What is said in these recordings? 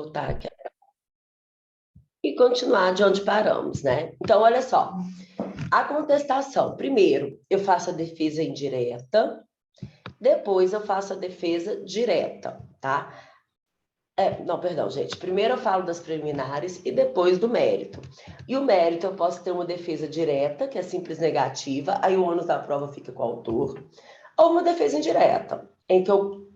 voltar aqui e continuar de onde paramos, né? Então, olha só. A contestação. Primeiro, eu faço a defesa indireta, depois eu faço a defesa direta, tá? Não, perdão, gente. Primeiro eu falo das preliminares e depois do mérito. E o mérito eu posso ter uma defesa direta, que é simples negativa, aí o ônus da prova fica com o autor, ou uma defesa indireta, em que eu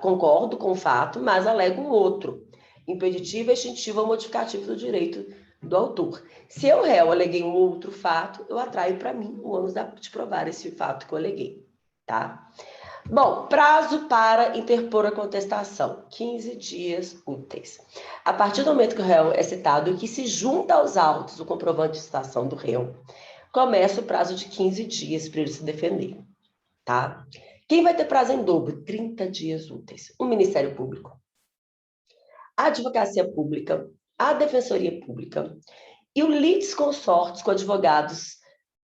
concordo com o fato, mas alego um outro, impeditivo, extintivo ou modificativo do direito do autor. Se eu, réu, aleguei um outro fato, eu atraio para mim o ônus de provar esse fato que eu aleguei, tá? Bom, prazo para interpor a contestação, 15 dias úteis. A partir do momento que o réu é citado e que se junta aos autos o comprovante de citação do réu, começa o prazo de 15 dias para ele se defender, tá? Quem vai ter prazo em dobro? 30 dias úteis. O Ministério Público, a Advocacia Pública, a Defensoria Pública e o litisconsortes com advogados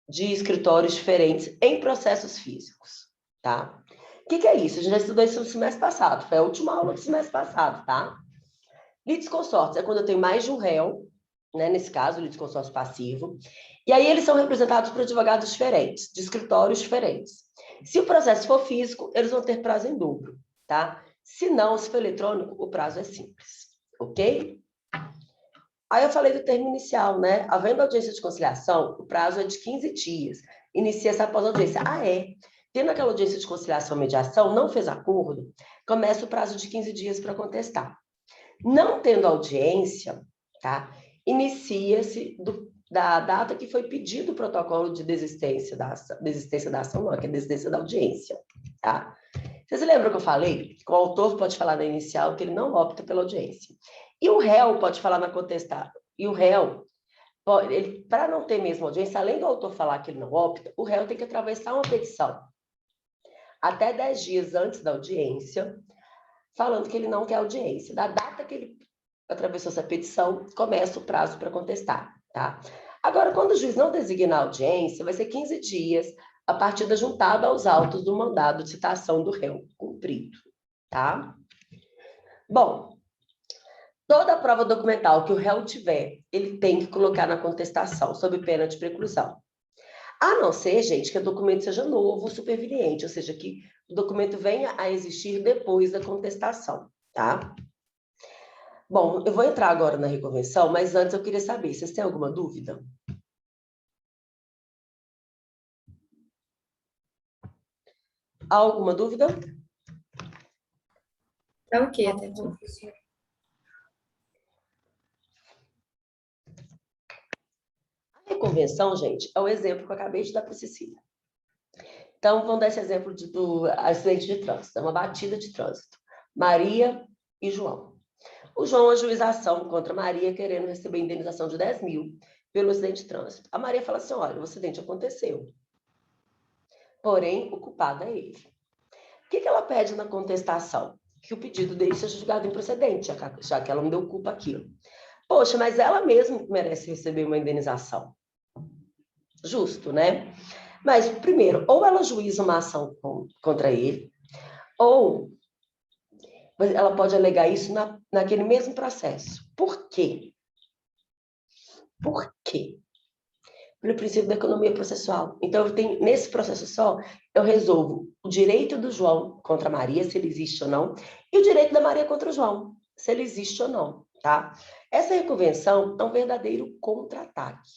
de escritórios diferentes em processos físicos, tá? O que é isso? A gente já estudou isso no semestre passado, foi a última aula do semestre passado, tá? Litisconsortes é quando eu tenho mais de um réu, né? Nesse caso, o litisconsórcio passivo, e aí eles são representados por advogados diferentes, de escritórios diferentes. Se o processo for físico, eles vão ter prazo em dobro, tá? Se não, se for eletrônico, o prazo é simples, ok? Aí eu falei do termo inicial, né? Havendo audiência de conciliação, o prazo é de 15 dias. Inicia-se após a audiência. Tendo aquela audiência de conciliação ou mediação, não fez acordo, começa o prazo de 15 dias para contestar. Não tendo audiência, tá? Inicia-se da data que foi pedido o protocolo de desistência da ação, não, que é desistência da audiência, tá? Vocês lembram que eu falei que o autor pode falar na inicial que ele não opta pela audiência. E o réu pode falar na contestada. E o réu, para não ter mesmo audiência, além do autor falar que ele não opta, o réu tem que atravessar uma petição até 10 dias antes da audiência, falando que ele não quer audiência. Da data que ele atravessou essa petição, começa o prazo para contestar, tá? Agora, quando o juiz não designar audiência, vai ser 15 dias a partir da juntada aos autos do mandado de citação do réu cumprido, tá? Bom, toda a prova documental que o réu tiver, ele tem que colocar na contestação, sob pena de preclusão. A não ser, gente, que o documento seja novo, superveniente, ou seja, que o documento venha a existir depois da contestação, tá? Bom, eu vou entrar agora na reconvenção, mas antes eu queria saber, vocês têm alguma dúvida? Alguma dúvida? Tá ok, até aqui. A reconvenção, gente, é o exemplo que eu acabei de dar para a Cecília. Então, vamos dar esse exemplo do acidente de trânsito, é uma batida de trânsito. Maria e João. O João ajuiza a ação contra a Maria, querendo receber indenização de 10 mil pelo acidente de trânsito. A Maria fala assim, olha, o acidente aconteceu. Porém, o culpado é ele. O que ela pede na contestação? Que o pedido dele seja julgado improcedente, já que ela não deu culpa àquilo. Poxa, mas ela mesma merece receber uma indenização. Justo, né? Mas, primeiro, ou ela juiza uma ação contra ele, ou ela pode alegar isso naquele mesmo processo. Por quê? Por quê? Pelo princípio da economia processual. Então, nesse processo só, eu resolvo o direito do João contra a Maria, se ele existe ou não, e o direito da Maria contra o João, se ele existe ou não, tá? Essa reconvenção é um verdadeiro contra-ataque.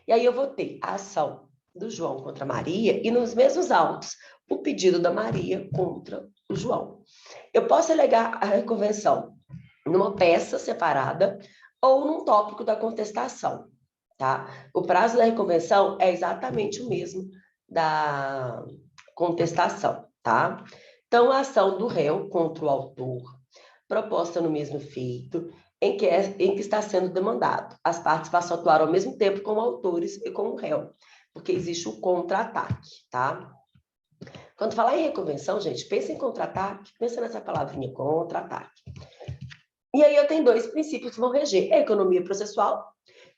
E aí eu vou ter a ação do João contra a Maria e nos mesmos autos, o pedido da Maria contra o João. Eu posso alegar a reconvenção numa peça separada ou num tópico da contestação, tá? O prazo da reconvenção é exatamente o mesmo da contestação, tá? Então, a ação do réu contra o autor, proposta no mesmo feito, em que está sendo demandado. As partes passam a atuar ao mesmo tempo como autores e como réu, porque existe o contra-ataque, tá? Quando falar em reconvenção, gente, pensa em contra-ataque, pensa nessa palavrinha, contra-ataque. E aí eu tenho dois princípios que vão reger. A economia processual,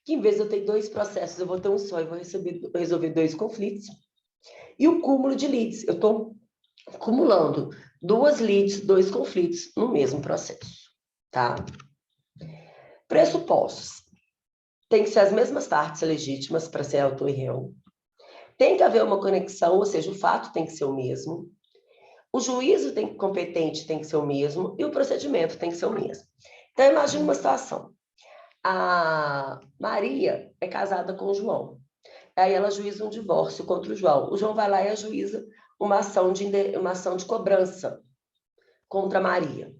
que em vez de eu ter dois processos, eu vou ter um só e vou resolver dois conflitos. E o cúmulo de lides, eu estou acumulando duas lides, dois conflitos no mesmo processo, tá? Pressupostos. Tem que ser as mesmas partes legítimas para ser autor e réu. Tem que haver uma conexão, ou seja, o fato tem que ser o mesmo. O juízo competente tem que ser o mesmo e o procedimento tem que ser o mesmo. Então, imagine uma situação. A Maria é casada com o João. Aí ela ajuiza um divórcio contra o João. O João vai lá e ajuiza uma ação de cobrança contra a Maria.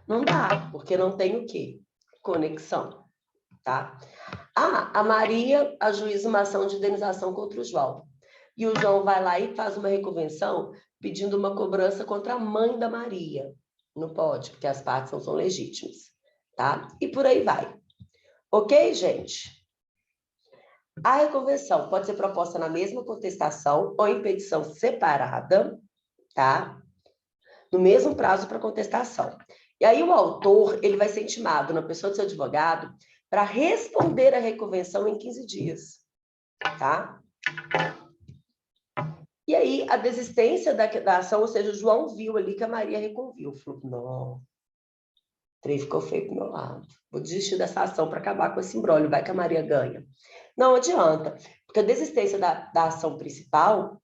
Não dá, porque não tem o quê? Conexão, tá? A Maria ajuiza uma ação de indenização contra o João. E o João vai lá e faz uma reconvenção pedindo uma cobrança contra a mãe da Maria. Não pode, porque as partes não são legítimas, tá? E por aí vai. Ok, gente? A reconvenção pode ser proposta na mesma contestação ou em petição separada, tá? No mesmo prazo para contestação. E aí o autor, ele vai ser intimado na pessoa do seu advogado para responder à reconvenção em 15 dias, tá? E aí a desistência da ação, ou seja, o João viu ali que a Maria reconviu. Falou, não, o trem ficou feio pro meu lado. Vou desistir dessa ação para acabar com esse imbróglio, vai que a Maria ganha. Não adianta, porque a desistência da ação principal,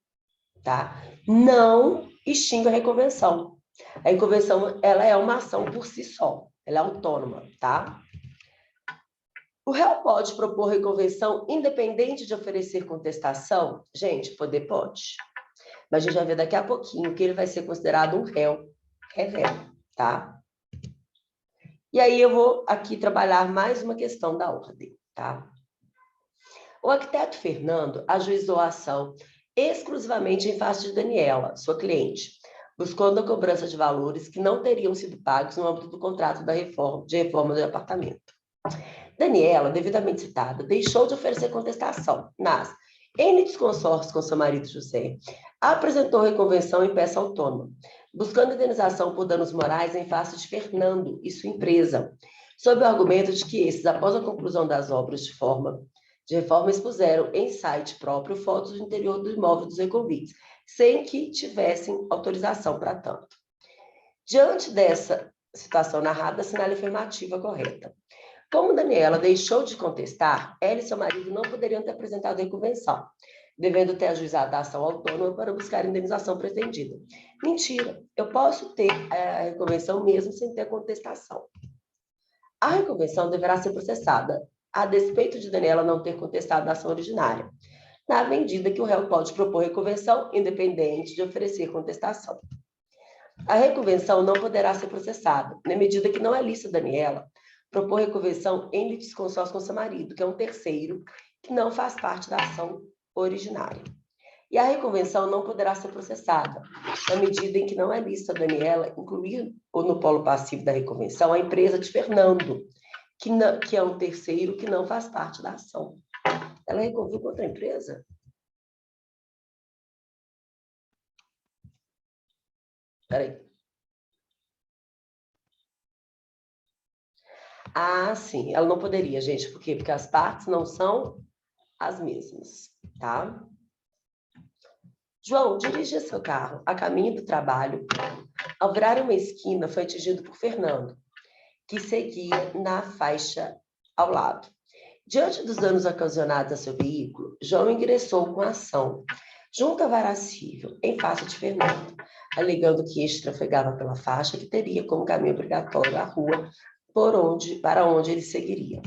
tá? Não extingue a reconvenção. A reconvenção, ela é uma ação por si só, ela é autônoma, tá? O réu pode propor reconvenção independente de oferecer contestação? Gente, poder pode. Mas a gente vai ver daqui a pouquinho que ele vai ser considerado um réu revel, tá? E aí eu vou aqui trabalhar mais uma questão da ordem, tá? O arquiteto Fernando ajuizou a ação exclusivamente em face de Daniela, sua cliente, buscando a cobrança de valores que não teriam sido pagos no âmbito do contrato de reforma do apartamento. Daniela, devidamente citada, deixou de oferecer contestação, mas, em desconsórcio com seu marido José, apresentou reconvenção em peça autônoma, buscando indenização por danos morais em face de Fernando e sua empresa, sob o argumento de que esses, após a conclusão das obras de reforma, expuseram em site próprio fotos do interior do imóvel dos reconvites, sem que tivessem autorização para tanto. Diante dessa situação narrada, assinale a afirmativa correta. Como Daniela deixou de contestar, ela e seu marido não poderiam ter apresentado a reconvenção, devendo ter ajuizado a ação autônoma para buscar a indenização pretendida. Mentira, eu posso ter a reconvenção mesmo sem ter contestação. A reconvenção deverá ser processada, a despeito de Daniela não ter contestado a ação originária, na medida que o réu pode propor reconvenção independente de oferecer contestação. A reconvenção não poderá ser processada, na medida que não é lícito Daniela propor reconvenção em litisconsórcio com seu marido, que é um terceiro que não faz parte da ação originária. E a reconvenção não poderá ser processada, na medida em que não é lícito a Daniela incluir no polo passivo da reconvenção a empresa de Fernando, que é um terceiro que não faz parte da ação. Ela reconviu contra a empresa? Peraí. Ah, sim, ela não poderia, gente. Por quê? Porque as partes não são as mesmas, tá? João dirigia seu carro a caminho do trabalho. Ao virar uma esquina, foi atingido por Fernando, que seguia na faixa ao lado. Diante dos danos ocasionados a seu veículo, João ingressou com a ação junto à vara civil, em face de Fernando, alegando que este trafegava pela faixa que teria como caminho obrigatório a rua para onde ele seguiria.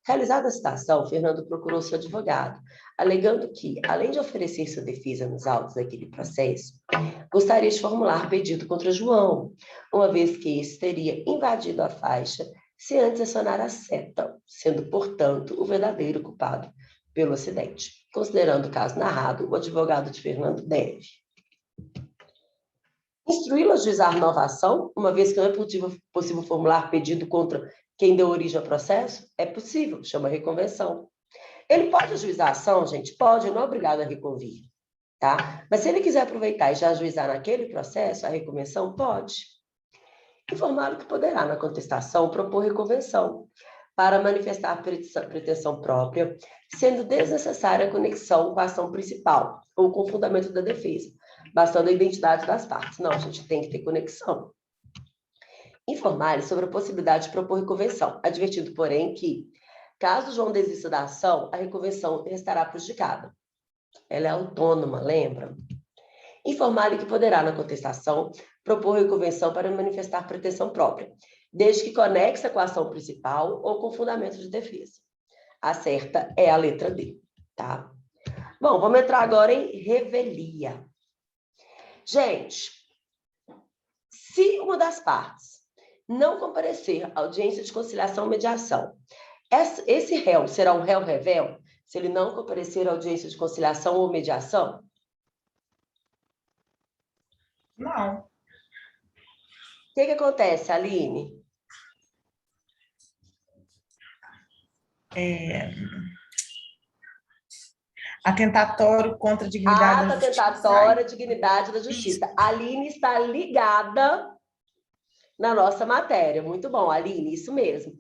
Realizada a citação, Fernando procurou seu advogado, alegando que, além de oferecer sua defesa nos autos daquele processo, gostaria de formular pedido contra João, uma vez que esse teria invadido a faixa se antes acionar a seta, sendo, portanto, o verdadeiro culpado pelo acidente. Considerando o caso narrado, o advogado de Fernando deve instruí-lo a ajuizar nova ação, uma vez que não é possível formular pedido contra quem deu origem ao processo? É possível, chama reconvenção. Ele pode ajuizar a ação, gente? Pode, não é obrigado a reconvir, tá? Mas se ele quiser aproveitar e já ajuizar naquele processo, a reconvenção pode. Informar que poderá, na contestação, propor reconvenção para manifestar pretensão própria, sendo desnecessária a conexão com a ação principal ou com o fundamento da defesa, bastando a identidade das partes. Não, a gente tem que ter conexão. Informar sobre a possibilidade de propor reconvenção, advertindo, porém, que, caso João desista da ação, a reconvenção estará prejudicada. Ela é autônoma, lembra? Informar-lhe que poderá, na contestação, propor reconvenção para manifestar pretensão própria, desde que conexa com a ação principal ou com fundamento de defesa. A certa é a letra D, tá? Bom, vamos entrar agora em revelia. Gente, se uma das partes não comparecer à audiência de conciliação ou mediação, esse réu será um réu revel se ele não comparecer à audiência de conciliação ou mediação? Não. O que acontece, Aline? Atentatório contra a dignidade da justiça. Atentatória, dignidade da justiça. A Aline está ligada na nossa matéria. Muito bom, Aline, isso mesmo.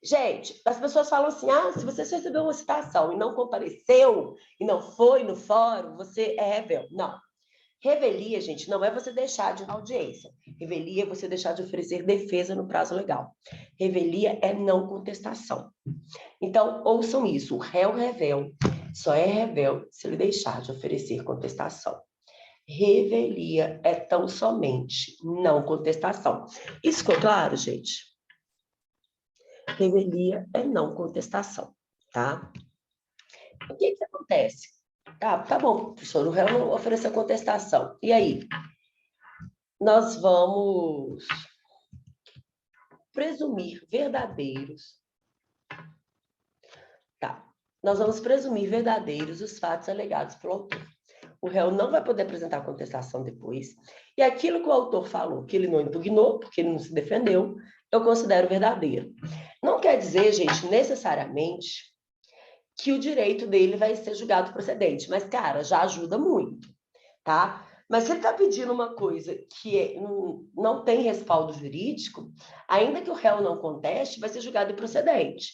Gente, as pessoas falam assim, se você recebeu uma citação e não compareceu, e não foi no fórum, você é revel. Não. Revelia, gente, não é você deixar de ir na audiência. Revelia é você deixar de oferecer defesa no prazo legal. Revelia é não contestação. Então, ouçam isso, o réu revel só é revel se ele deixar de oferecer contestação. Revelia é tão somente não contestação. Isso ficou claro, gente? Revelia é não contestação, tá? O que acontece? Tá bom, professor, o réu não ofereceu contestação. E aí? Nós vamos presumir verdadeiros. Tá. Nós vamos presumir verdadeiros os fatos alegados pelo autor. O réu não vai poder apresentar contestação depois. E aquilo que o autor falou, que ele não impugnou, porque ele não se defendeu, eu considero verdadeiro. Não quer dizer, gente, necessariamente que o direito dele vai ser julgado procedente. Mas, cara, já ajuda muito, tá? Mas se ele está pedindo uma coisa que não tem respaldo jurídico, ainda que o réu não conteste, vai ser julgado improcedente.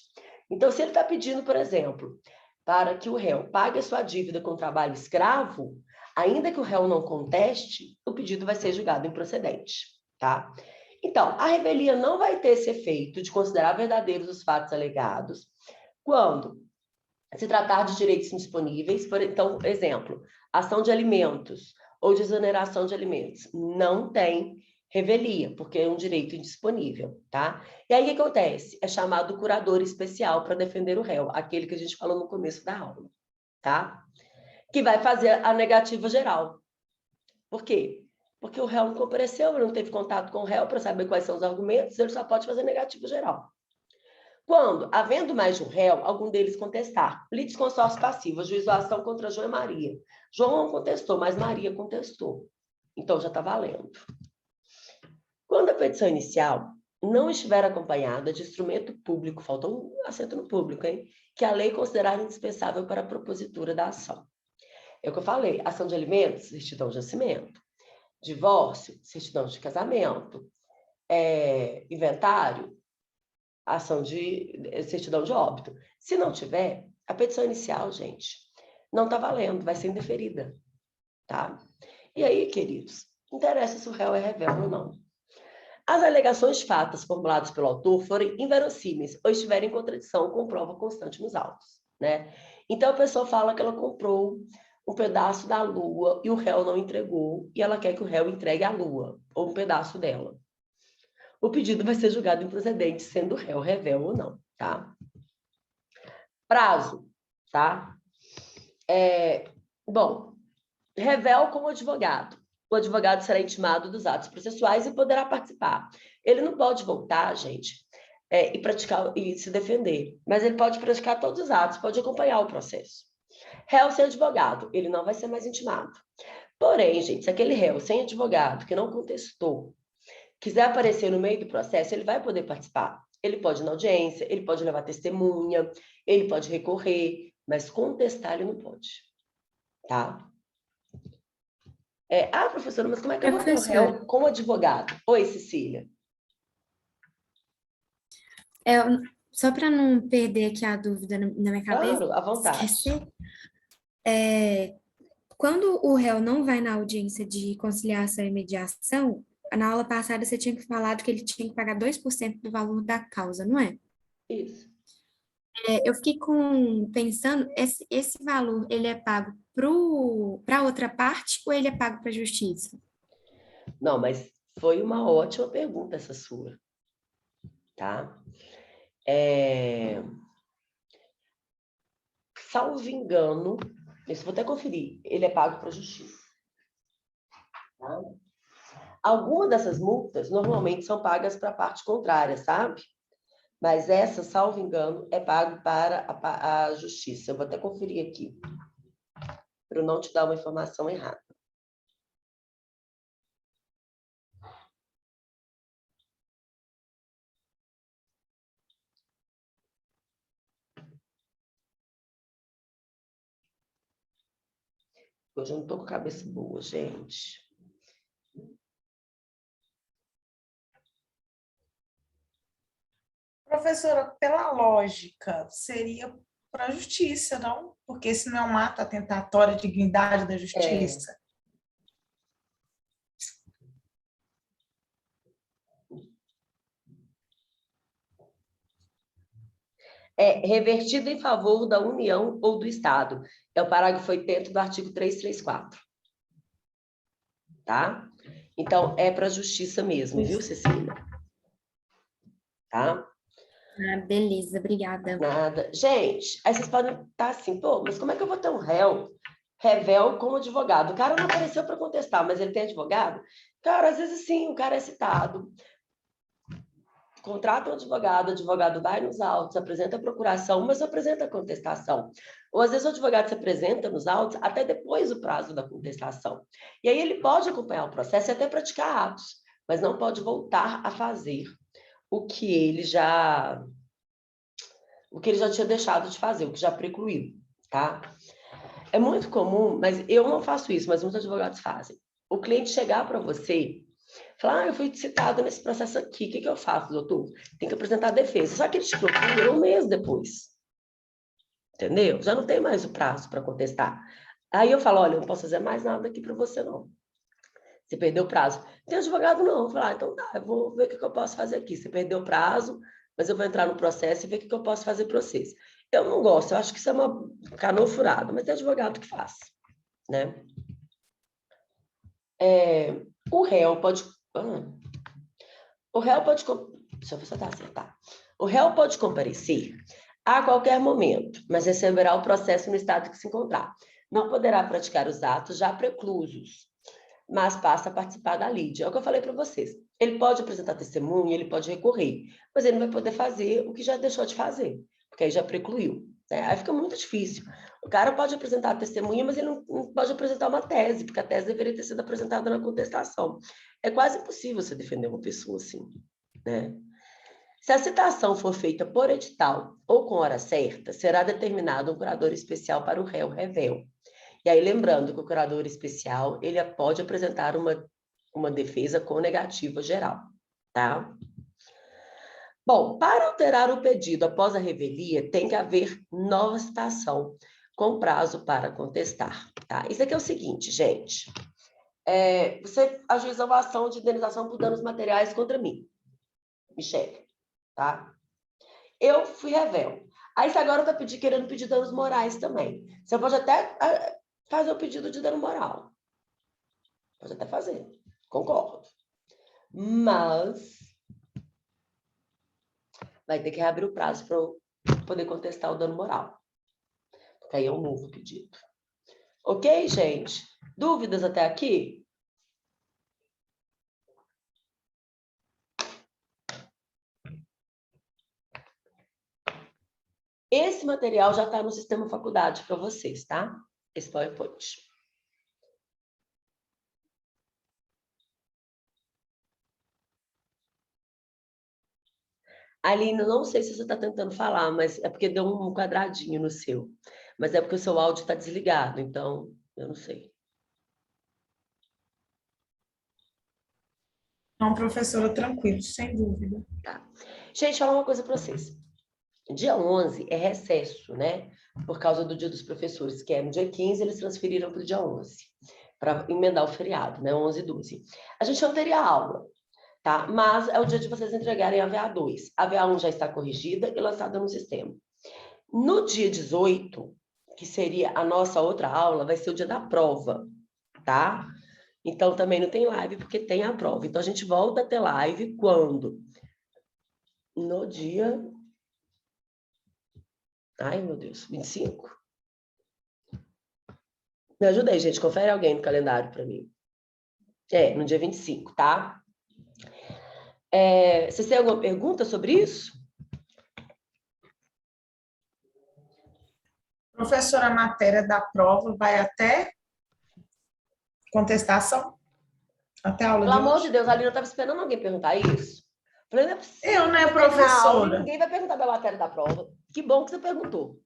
Então, se ele está pedindo, por exemplo, para que o réu pague a sua dívida com trabalho escravo, ainda que o réu não conteste, o pedido vai ser julgado improcedente, tá? Então, a revelia não vai ter esse efeito de considerar verdadeiros os fatos alegados quando se tratar de direitos indisponíveis, então, exemplo, ação de alimentos ou de exoneração de alimentos, não tem revelia, porque é um direito indisponível, tá? E aí o que acontece? É chamado curador especial para defender o réu, aquele que a gente falou no começo da aula, tá? Que vai fazer a negativa geral. Por quê? Porque o réu não compareceu, ele não teve contato com o réu para saber quais são os argumentos, ele só pode fazer negativa geral. Quando, havendo mais de um réu, algum deles contestar, litisconsórcio passivo, ajuização contra João e Maria. João não contestou, mas Maria contestou. Então, já está valendo. Quando a petição inicial não estiver acompanhada de instrumento público, faltou um acento no público, hein? Que a lei considerar indispensável para a propositura da ação. É o que eu falei, ação de alimentos, certidão de nascimento. Divórcio, certidão de casamento. Inventário, ação de certidão de óbito. Se não tiver, a petição inicial, gente, não está valendo, vai ser indeferida, tá? E aí, queridos, interessa se o réu é revel ou não. As alegações fatas formuladas pelo autor forem inverossímeis ou estiverem em contradição com prova constante nos autos, né? Então, a pessoa fala que ela comprou um pedaço da lua e o réu não entregou, e ela quer que o réu entregue a lua, ou um pedaço dela. O pedido vai ser julgado improcedente, sendo o réu revel ou não, tá? Prazo, tá? Bom, revel como advogado. O advogado será intimado dos atos processuais e poderá participar. Ele não pode voltar, gente, e praticar e se defender, mas ele pode praticar todos os atos, pode acompanhar o processo. Réu sem advogado, ele não vai ser mais intimado. Porém, gente, se aquele réu sem advogado que não contestou quiser aparecer no meio do processo, ele vai poder participar. Ele pode ir na audiência, ele pode levar testemunha, ele pode recorrer, mas contestar ele não pode, tá? Professora, mas como é que eu vou ter o réu como advogado? Oi, Cecília. Só para não perder aqui a dúvida na minha cabeça, Claro, à vontade. esquecer, quando o réu não vai na audiência de conciliação e mediação, na aula passada você tinha falado que ele tinha que pagar 2% do valor da causa, não é? Isso. Eu fiquei pensando, esse valor, ele é pago para outra parte ou ele é pago para a justiça? Não, mas foi uma ótima pergunta essa sua, tá? Salvo engano, isso vou até conferir, ele é pago para a justiça. Tá? Algumas dessas multas normalmente são pagas para a parte contrária, sabe? Mas essa, salvo engano, é pago para a justiça. Eu vou até conferir aqui, para eu não te dar uma informação errada. Hoje eu não estou com a cabeça boa, gente. Professora, pela lógica, seria para a justiça, não? Porque esse não é um ato atentatório à dignidade da justiça. É revertido em favor da União ou do Estado. É o parágrafo 80 do artigo 334. Tá? Então, é para a justiça mesmo, viu, Cecília? Tá? Ah, beleza, obrigada. Nada. Gente, aí vocês podem estar assim, pô, mas como é que eu vou ter um revel como advogado? O cara não apareceu para contestar, mas ele tem advogado? Cara, às vezes sim, o cara é citado. Contrata um advogado, o advogado vai nos autos, apresenta a procuração, mas não apresenta a contestação. Ou às vezes o advogado se apresenta nos autos até depois do prazo da contestação. E aí ele pode acompanhar o processo e até praticar atos, mas não pode voltar a fazer o que ele já tinha deixado de fazer, o que já precluiu, tá? É muito comum, mas eu não faço isso, mas muitos advogados fazem. O cliente chegar para você, falar, eu fui citado nesse processo aqui, o que eu faço, doutor? Tem que apresentar a defesa. Só que ele te procura um mês depois. Entendeu? Já não tem mais o prazo para contestar. Aí eu falo, olha, eu não posso fazer mais nada aqui para você, não. Você perdeu o prazo. Tem advogado, não. Eu falo, então tá, eu vou ver o que eu posso fazer aqui. Você perdeu o prazo, mas eu vou entrar no processo e ver o que eu posso fazer para vocês. Eu não gosto, eu acho que isso é uma canoa furada, mas tem advogado que faz, né? O réu pode... O réu pode... Deixa eu ver se eu acertar. O réu pode comparecer a qualquer momento, mas receberá o processo no estado que se encontrar. Não poderá praticar os atos já preclusos, mas passa a participar da lide. É o que eu falei para vocês. Ele pode apresentar testemunha, ele pode recorrer, mas ele não vai poder fazer o que já deixou de fazer, porque aí já precluiu. Né? Aí fica muito difícil. O cara pode apresentar testemunha, mas ele não pode apresentar uma tese, porque a tese deveria ter sido apresentada na contestação. É quase impossível você defender uma pessoa assim, né? Se a citação for feita por edital ou com hora certa, será determinado um curador especial para o réu revel. E aí, lembrando que o curador especial, ele pode apresentar uma defesa com negativa geral, tá? Bom, para alterar o pedido após a revelia, tem que haver nova citação com prazo para contestar, tá? Isso aqui é o seguinte, gente. Você ajuizou uma ação de indenização por danos materiais contra mim, Michele, tá? Eu fui revel. Aí você agora está querendo pedir danos morais também. Você pode até fazer o pedido de dano moral. Pode até fazer, concordo. Mas vai ter que reabrir o prazo para eu poder contestar o dano moral. Porque aí é um novo pedido. Ok, gente? Dúvidas até aqui? Esse material já está no sistema faculdade para vocês, tá? Esse PowerPoint. Aline, não sei se você está tentando falar, mas é porque deu um quadradinho no seu. Mas é porque o seu áudio está desligado, então eu não sei. Não, professora, tranquilo, sem dúvida. Tá. Gente, falar uma coisa para vocês. Dia 11 é recesso, né? Por causa do Dia dos Professores, que é no dia 15, eles transferiram para o dia 11. para emendar o feriado, né? 11 e 12. A gente não teria aula, tá? Mas é o dia de vocês entregarem a VA2. A VA1 já está corrigida e lançada no sistema. No dia 18, que seria a nossa outra aula, vai ser o dia da prova, tá? Então, também não tem live, porque tem a prova. Então, a gente volta a ter live quando? No dia... Ai, meu Deus, 25? Me ajuda aí, gente. Confere alguém no calendário para mim. No dia 25, tá? Vocês têm alguma pergunta sobre isso? Professora, a matéria da prova vai até contestação? Até a aula Pelo de amor hoje? de Deus, a Lina estava esperando alguém perguntar isso. Falei, não é possível, Eu, né, vai terminar a aula e professora? ninguém vai perguntar da matéria da prova. Que bom que você perguntou.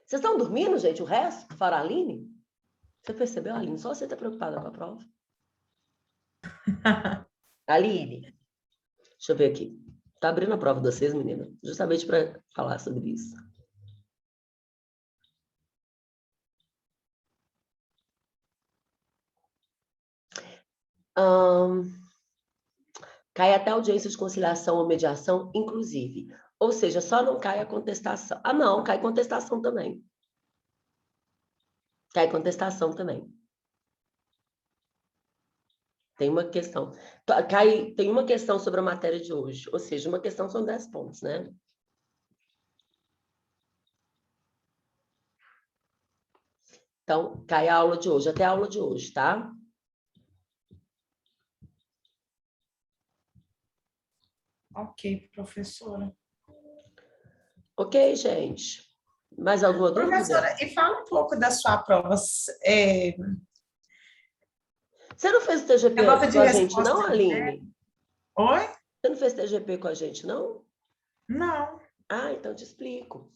Vocês estão dormindo, gente? O resto? Fora a Aline? Você percebeu, Aline? Só você está preocupada com a prova. Aline, deixa eu ver aqui. Tá abrindo a prova de vocês, menina? Justamente para falar sobre isso. Cai até audiência de conciliação ou mediação, inclusive. Ou seja, só não cai a contestação. Ah, não, cai contestação também. Cai contestação também. Tem uma questão. Tem uma questão sobre a matéria de hoje. Ou seja, uma questão são 10 pontos, né? Então, cai a aula de hoje, até a aula de hoje, tá? Ok, professora. Ok, gente. Mais alguma dúvida? Professora, e fala um pouco da sua prova. Você não fez TGP Negócio de com a gente, resposta não, Aline? Oi? Você não fez TGP com a gente, não? Não, Ah, então eu te explico.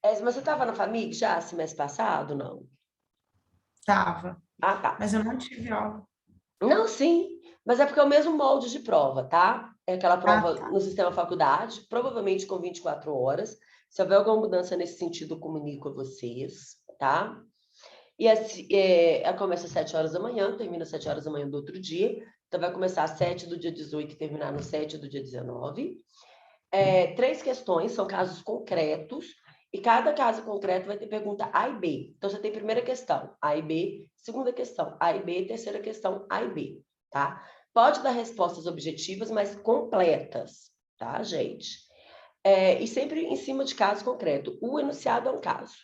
Mas você estava na FAMIG já, semestre passado, não? tava. Ah, tá. Mas eu não tive aula. Não, sim. Mas é porque é o mesmo molde de prova, tá? É aquela prova tá. no sistema faculdade, provavelmente com 24 horas. Se houver alguma mudança nesse sentido, eu comunico a vocês, tá? E ela começa às 7 horas da manhã, termina às 7 horas da manhã do outro dia. Então, vai começar às 7 do dia 18 e terminar no 7 do dia 19. 3 questões, são casos concretos, e cada caso concreto vai ter pergunta A e B. Então, você tem primeira questão, A e B, segunda questão, A e B, terceira questão, A e B, tá? Pode dar respostas objetivas, mas completas, tá, gente? E sempre em cima de caso concreto. O enunciado é um caso.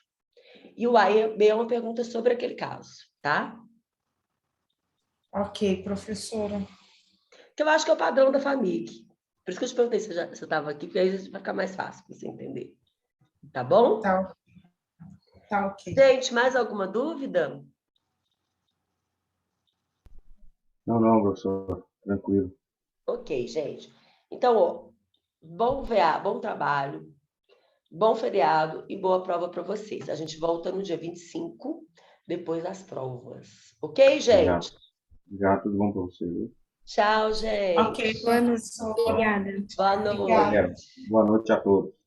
E o A e B é uma pergunta sobre aquele caso, tá? Ok, professora. Que eu acho que é o padrão da FAMIG. Por isso que eu te perguntei se você estava aqui, porque aí vai ficar mais fácil para você entender. Tá bom? Tá ok. Gente, mais alguma dúvida? Não, professor. Tranquilo. Ok, gente. Então, ó, bom VA, bom trabalho, bom feriado e boa prova para vocês. A gente volta no dia 25, depois das provas. Ok, gente? Já tudo bom para você, viu? Tchau, gente. Ok, Boa noite. professora. Obrigada. Boa noite. Obrigada. Boa noite a todos.